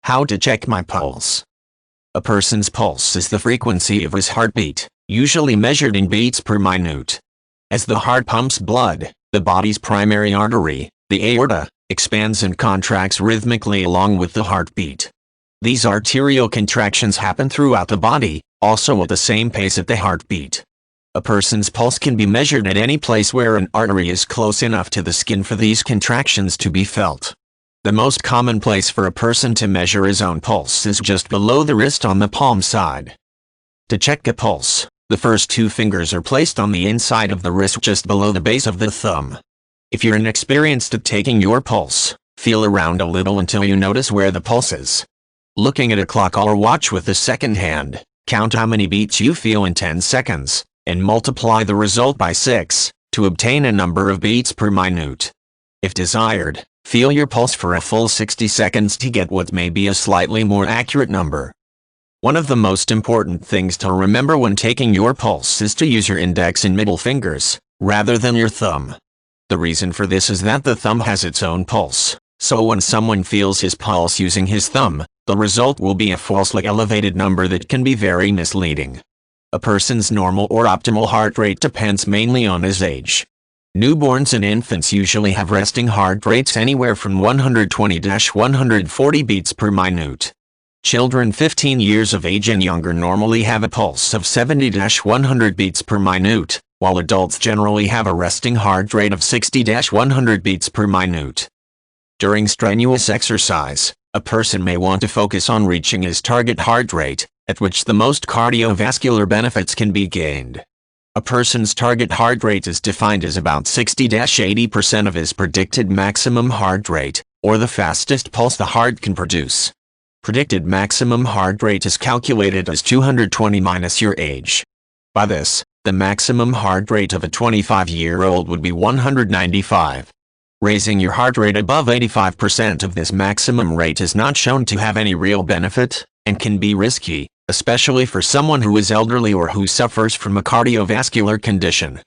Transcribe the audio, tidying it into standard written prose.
How to check my pulse. A person's pulse is the frequency of his heartbeat, usually measured in beats per minute. As the heart pumps blood, the body's primary artery, the aorta, expands and contracts rhythmically along with the heartbeat. These arterial contractions happen throughout the body, also at the same pace at the heartbeat. A person's pulse can be measured at any place where an artery is close enough to the skin for these contractions to be felt. The most common place for a person to measure his own pulse is just below the wrist on the palm side. To check a pulse, the first two fingers are placed on the inside of the wrist just below the base of the thumb. If you're inexperienced at taking your pulse, feel around a little until you notice where the pulse is. Looking at a clock or watch with the second hand, count how many beats you feel in 10 seconds, and multiply the result by 6, to obtain a number of beats per minute. If desired, feel your pulse for a full 60 seconds to get what may be a slightly more accurate number. One of the most important things to remember when taking your pulse is to use your index and middle fingers, rather than your thumb. The reason for this is that the thumb has its own pulse, so when someone feels his pulse using his thumb, the result will be a falsely elevated number that can be very misleading. A person's normal or optimal heart rate depends mainly on his age. Newborns and infants usually have resting heart rates anywhere from 120-140 beats per minute. Children 15 years of age and younger normally have a pulse of 70-100 beats per minute, while adults generally have a resting heart rate of 60-100 beats per minute. During strenuous exercise, a person may want to focus on reaching his target heart rate, at which the most cardiovascular benefits can be gained. A person's target heart rate is defined as about 60-80% of his predicted maximum heart rate, or the fastest pulse the heart can produce. Predicted maximum heart rate is calculated as 220 minus your age. By this, the maximum heart rate of a 25-year-old would be 195. Raising your heart rate above 85% of this maximum rate is not shown to have any real benefit, and can be risky, especially for someone who is elderly or who suffers from a cardiovascular condition.